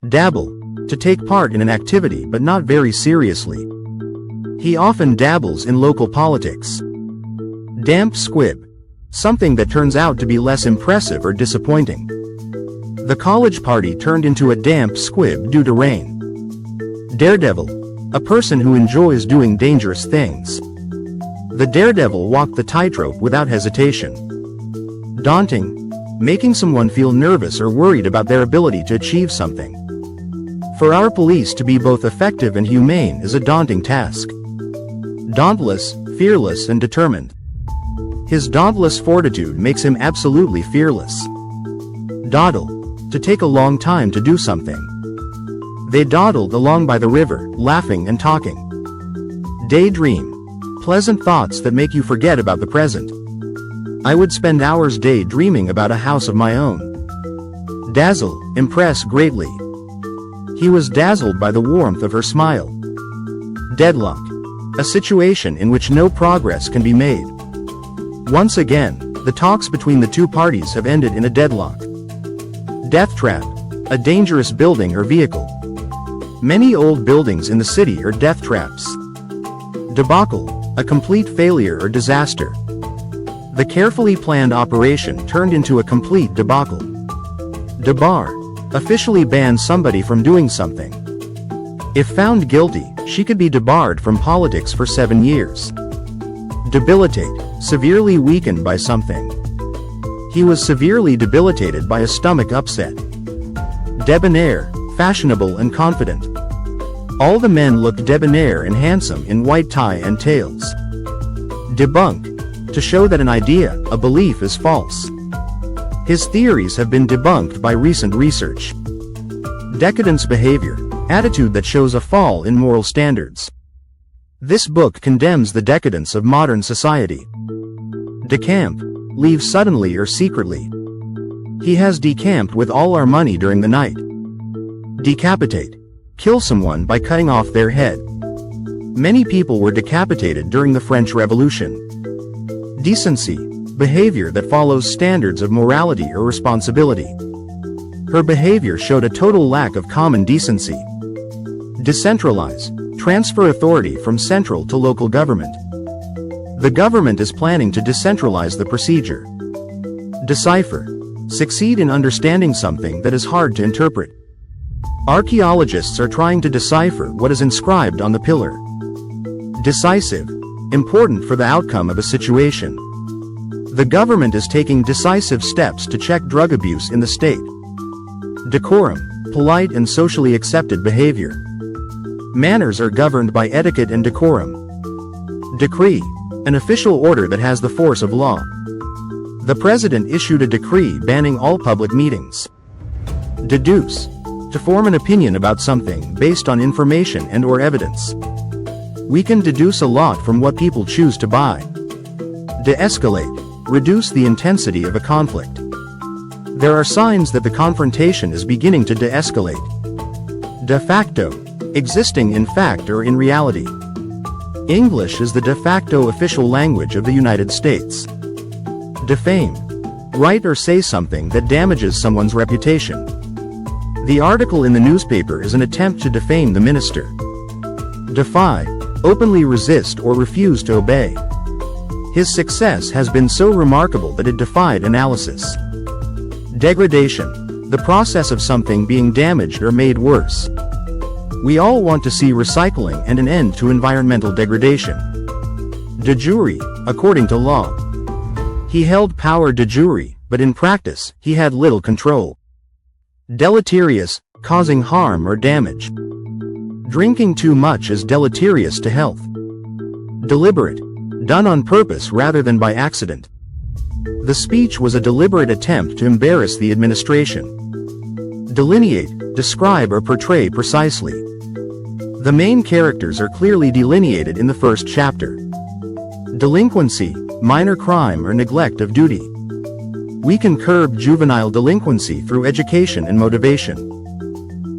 Dabble, to take part in an activity but not very seriously. He often dabbles in local politics. Damp squib, something that turns out to be less impressive or disappointing. The college party turned into a damp squib due to rain. Daredevil, a person who enjoys doing dangerous things. The daredevil walked the tightrope without hesitation. Daunting, making someone feel nervous or worried about their ability to achieve something. For our police to be both effective and humane is a daunting task. Dauntless, fearless and determined. His dauntless fortitude makes him absolutely fearless. Dawdle, to take a long time to do something. They dawdled along by the river, laughing and talking. Daydream, pleasant thoughts that make you forget about the present. I would spend hours daydreaming about a house of my own. Dazzle, impress greatly. He was dazzled by the warmth of her smile. Deadlock, a situation in which no progress can be made. Once again, the talks between the two parties have ended in a deadlock. Death trap, a dangerous building or vehicle. Many old buildings in the city are death traps. Debacle, a complete failure or disaster. The carefully planned operation turned into a complete debacle. Debar, officially ban somebody from doing something. If found guilty, she could be debarred from politics for 7 years. Debilitate, severely weakened by something. He was severely debilitated by a stomach upset. Debonair, fashionable and confident. All the men looked debonair and handsome in white tie and tails. Debunk, to show that an idea, a belief is false. His theories have been debunked by recent research. Decadence behavior, attitude that shows a fall in moral standards. This book condemns the decadence of modern society. Decamp, leave suddenly or secretly. He has decamped with all our money during the night. Decapitate, kill someone by cutting off their head. Many people were decapitated during the French Revolution. Decency, behavior that follows standards of morality or responsibility. Her behavior showed a total lack of common decency. Decentralize, transfer authority from central to local government. The government is planning to decentralize the procedure. Decipher, succeed in understanding something that is hard to interpret. Archaeologists are trying to decipher what is inscribed on the pillar. Decisive, important for the outcome of a situation. The government is taking decisive steps to check drug abuse in the state. Decorum, polite and socially accepted behavior. Manners are governed by etiquette and decorum. Decree, an official order that has the force of law. The president issued a decree banning all public meetings. Deduce, to form an opinion about something based on information and/or evidence. We can deduce a lot from what people choose to buy. De-escalate, reduce the intensity of a conflict. There are signs that the confrontation is beginning to de-escalate. De facto, existing in fact or in reality. English is the de facto official language of the United States. Defame, write or say something that damages someone's reputation. The article in the newspaper is an attempt to defame the minister. Defy, openly resist or refuse to obey. His success has been so remarkable that it defied analysis. Degradation, the process of something being damaged or made worse. We all want to see recycling and an end to environmental degradation. De jure, according to law. He held power de jure, but in practice, he had little control. Deleterious, causing harm or damage. Drinking too much is deleterious to health. Deliberate, done on purpose rather than by accident. The speech was a deliberate attempt to embarrass the administration. Delineate, describe or portray precisely. The main characters are clearly delineated in the first chapter. Delinquency, minor crime or neglect of duty. We can curb juvenile delinquency through education and motivation.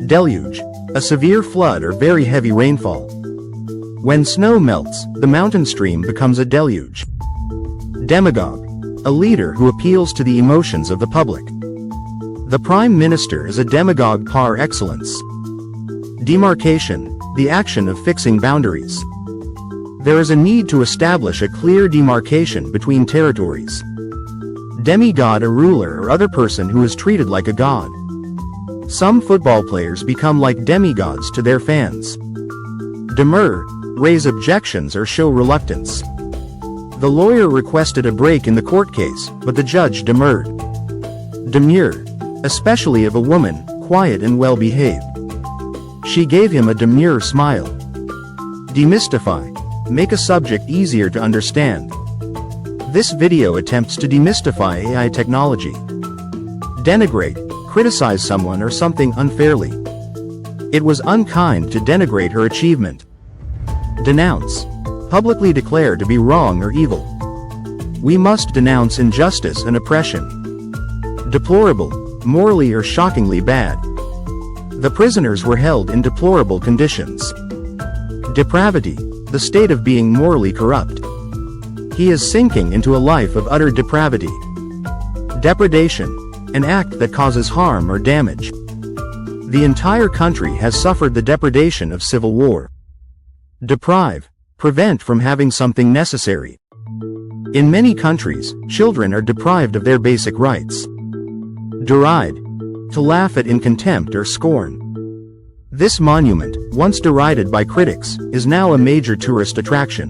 Deluge, a severe flood or very heavy rainfall. When snow melts, the mountain stream becomes a deluge. Demagogue, a leader who appeals to the emotions of the public. The Prime Minister is a demagogue par excellence. Demarcation, the action of fixing boundaries. There is a need to establish a clear demarcation between territories. Demigod, a ruler or other person who is treated like a god. Some football players become like demigods to their fans. Demur, raise objections or show reluctance. The lawyer requested a break in the court case, but the judge demurred. Demure, especially of a woman, quiet and well-behaved. She gave him a demure smile. Demystify, make a subject easier to understand. This video attempts to demystify AI technology. Denigrate, criticize someone or something unfairly. It was unkind to denigrate her achievement. Denounce, publicly declare to be wrong or evil. We must denounce injustice and oppression. Deplorable, morally or shockingly bad. The prisoners were held in deplorable conditions. Depravity, the state of being morally corrupt. He is sinking into a life of utter depravity. Depredation, an act that causes harm or damage. The entire country has suffered the depredation of civil war. Deprive, prevent from having something necessary. In many countries, children are deprived of their basic rights. Deride, to laugh at in contempt or scorn. This monument, once derided by critics, is now a major tourist attraction.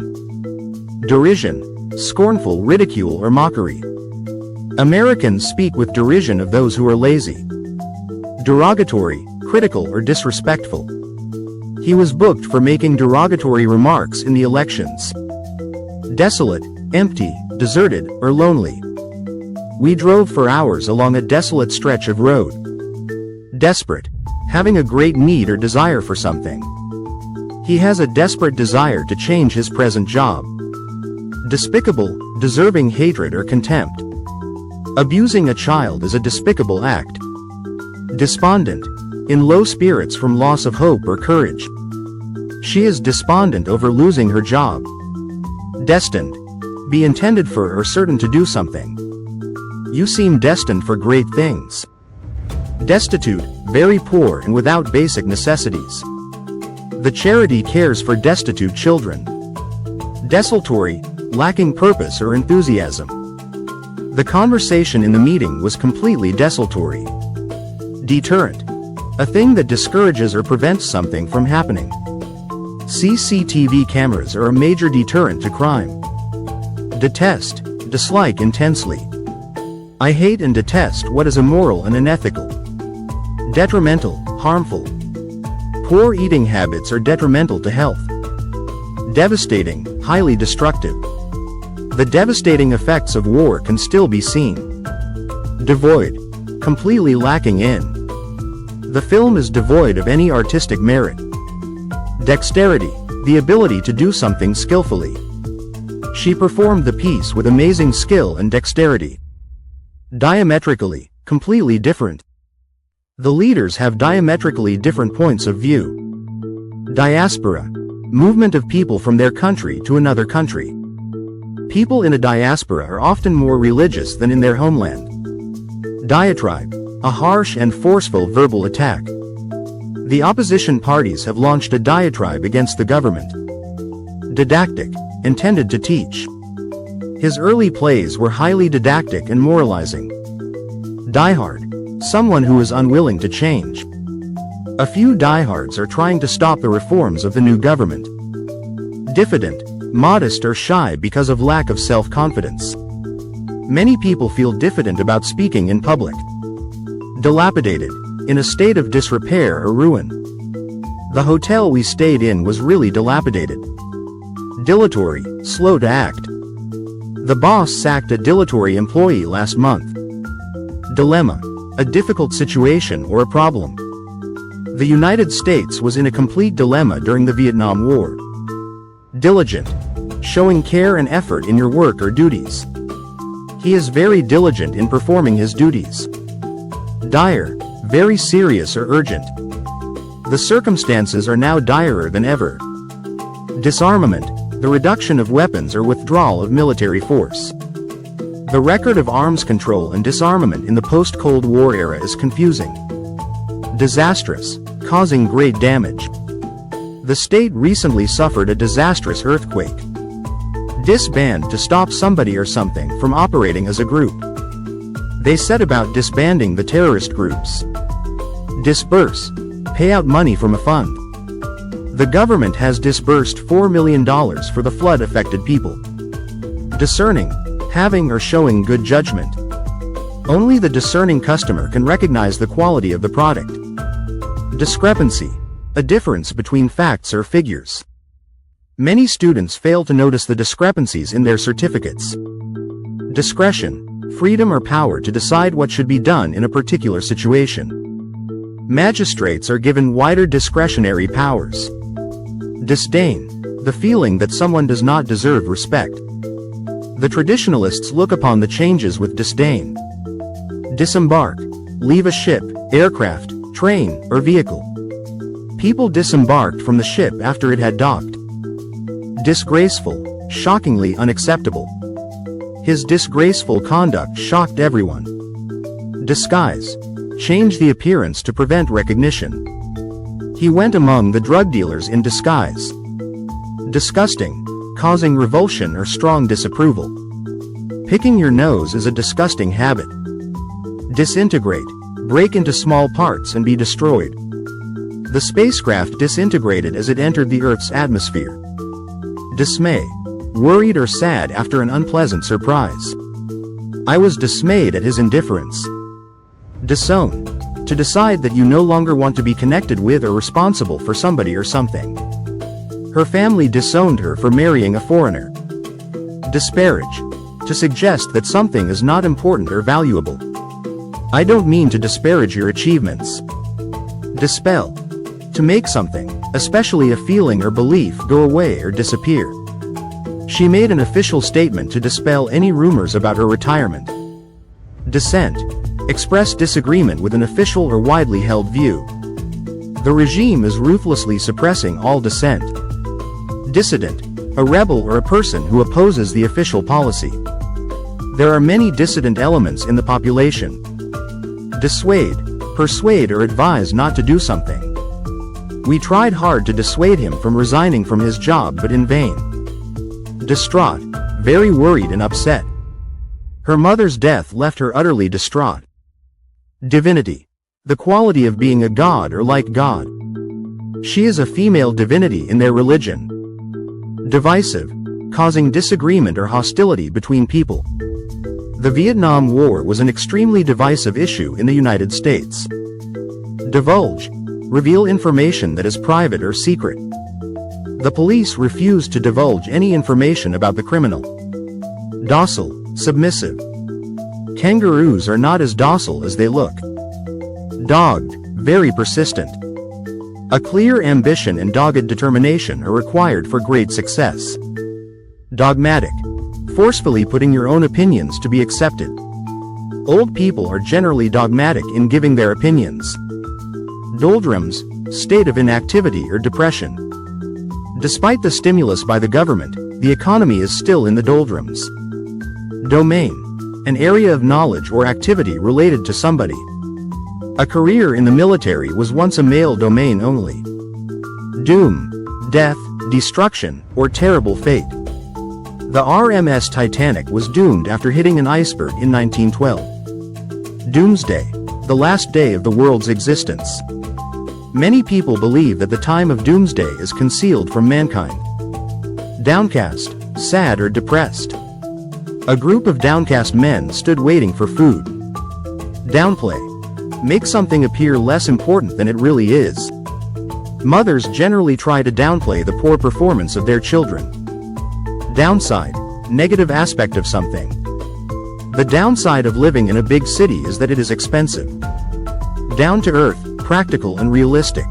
Derision, scornful ridicule or mockery. Americans speak with derision of those who are lazy. Derogatory, critical or disrespectful. He was booked for making derogatory remarks in the elections. Desolate, empty, deserted, or lonely. We drove for hours along a desolate stretch of road. Desperate, having a great need or desire for something. He has a desperate desire to change his present job. Despicable, deserving hatred or contempt. Abusing a child is a despicable act. Despondent, in low spirits from loss of hope or courage. She is despondent over losing her job. Destined, be intended for or certain to do something. You seem destined for great things. Destitute, very poor and without basic necessities. The charity cares for destitute children. Desultory, lacking purpose or enthusiasm. The conversation in the meeting was completely desultory. Deterrent, a thing that discourages or prevents something from happening. CCTV cameras are a major deterrent to crime. Detest, dislike intensely. I hate and detest what is immoral and unethical. Detrimental, harmful. Poor eating habits are detrimental to health. Devastating, highly destructive. The devastating effects of war can still be seen. Devoid, completely lacking in. The film is devoid of any artistic merit. Dexterity, the ability to do something skillfully. She performed the piece with amazing skill and dexterity. Diametrically, completely different. The leaders have diametrically different points of view. Diaspora, movement of people from their country to another country. People in a diaspora are often more religious than in their homeland. Diatribe, a harsh and forceful verbal attack. The opposition parties have launched a diatribe against the government. Didactic, intended to teach. His early plays were highly didactic and moralizing. Diehard, someone who is unwilling to change. A few diehards are trying to stop the reforms of the new government. Diffident, modest or shy because of lack of self-confidence. Many people feel diffident about speaking in public. Dilapidated, in a state of disrepair or ruin. The hotel we stayed in was really dilapidated. Dilatory, slow to act. The boss sacked a dilatory employee last month. Dilemma, a difficult situation or a problem. The United States was in a complete dilemma during the Vietnam War. Diligent, showing care and effort in your work or duties. He is very diligent in performing his duties. Dire, very serious or urgent. The circumstances are now direr than ever. Disarmament, the reduction of weapons or withdrawal of military force. The record of arms control and disarmament in the post-Cold War era is confusing. Disastrous, causing great damage. The state recently suffered a disastrous earthquake. Disband to stop somebody or something from operating as a group. They set about disbanding the terrorist groups. Disburse. Pay out money from a fund. The government has disbursed $4 million for the flood-affected people. Discerning. Having or showing good judgment. Only the discerning customer can recognize the quality of the product. Discrepancy. A difference between facts or figures. Many students fail to notice the discrepancies in their certificates. Discretion. Freedom or power to decide what should be done in a particular situation. Magistrates are given wider discretionary powers. Disdain. The feeling that someone does not deserve respect. The traditionalists look upon the changes with disdain. Disembark. Leave a ship, aircraft, train, or vehicle. People disembarked from the ship after it had docked. Disgraceful. Shockingly unacceptable. His disgraceful conduct shocked everyone. Disguise. Change the appearance to prevent recognition. He went among the drug dealers in disguise. Disgusting. Causing revulsion or strong disapproval. Picking your nose is a disgusting habit. Disintegrate. Break into small parts and be destroyed. The spacecraft disintegrated as it entered the Earth's atmosphere. Dismay. Worried or sad after an unpleasant surprise. I was dismayed at his indifference. Disown. To decide that you no longer want to be connected with or responsible for somebody or something. Her family disowned her for marrying a foreigner. Disparage. To suggest that something is not important or valuable. I don't mean to disparage your achievements. Dispel. To make something, especially a feeling or belief, go away or disappear. She made an official statement to dispel any rumors about her retirement. Dissent. Express disagreement with an official or widely held view. The regime is ruthlessly suppressing all dissent. Dissident. A rebel or a person who opposes the official policy. There are many dissident elements in the population. Dissuade. Persuade or advise not to do something. We tried hard to dissuade him from resigning from his job but in vain. Distraught. Very worried and upset. Her mother's death left her utterly distraught. Divinity. The quality of being a god or like God. She is a female divinity in their religion. Divisive. Causing disagreement or hostility between people. The Vietnam War was an extremely divisive issue in the United States. Divulge. Reveal information that is private or secret. The police refused to divulge any information about the criminal. Docile. Submissive. Kangaroos are not as docile as they look. Dogged. Very persistent. A clear ambition and dogged determination are required for great success. Dogmatic. Forcefully putting your own opinions to be accepted. Old people are generally dogmatic in giving their opinions. Doldrums. State of inactivity or depression. Despite the stimulus by the government, the economy is still in the doldrums. Domain. An area of knowledge or activity related to somebody. A career in the military was once a male domain only. Doom. Death, destruction, or terrible fate. The RMS Titanic was doomed after hitting an iceberg in 1912. Doomsday. The last day of the world's existence. Many people believe that the time of doomsday is concealed from mankind. Downcast. Sad or depressed. A group of downcast men stood waiting for food. Downplay. Make something appear less important than it really is. Mothers generally try to downplay the poor performance of their children. Downside. Negative aspect of something. The downside of living in a big city is that it is expensive. Down to earth, practical and realistic.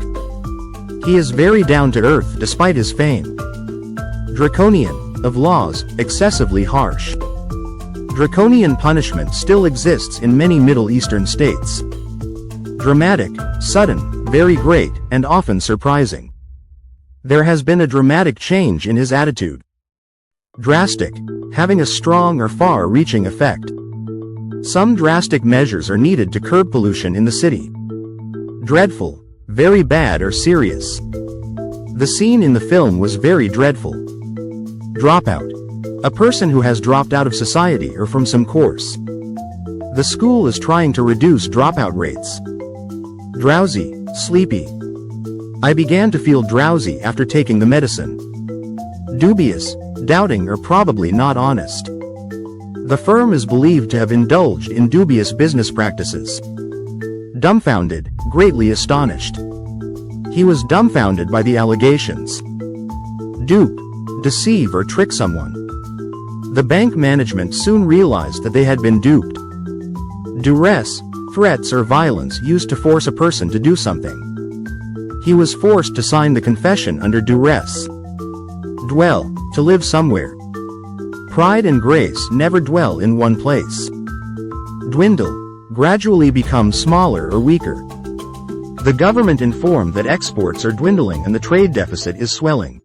He is very down to earth despite his fame. Draconian. Of laws, excessively harsh. Draconian punishment still exists in many Middle Eastern states. Dramatic. Sudden, very great, and often surprising. There has been a dramatic change in his attitude. Drastic, having a strong or far-reaching effect. Some drastic measures are needed to curb pollution in the city. Dreadful, very bad or serious. The scene in the film was very dreadful. Dropout. A person who has dropped out of society or from some course. The school is trying to reduce dropout rates. Drowsy, sleepy. I began to feel drowsy after taking the medicine. Dubious, doubting or probably not honest. The firm is believed to have indulged in dubious business practices. Dumbfounded, greatly astonished. He was dumbfounded by the allegations. Dupe, deceive or trick someone. The bank management soon realized that they had been duped. Duress, threats or violence used to force a person to do something. He was forced to sign the confession under duress. Dwell, to live somewhere. Pride and grace never dwell in one place. Dwindle, gradually become smaller or weaker. The government informed that exports are dwindling and the trade deficit is swelling.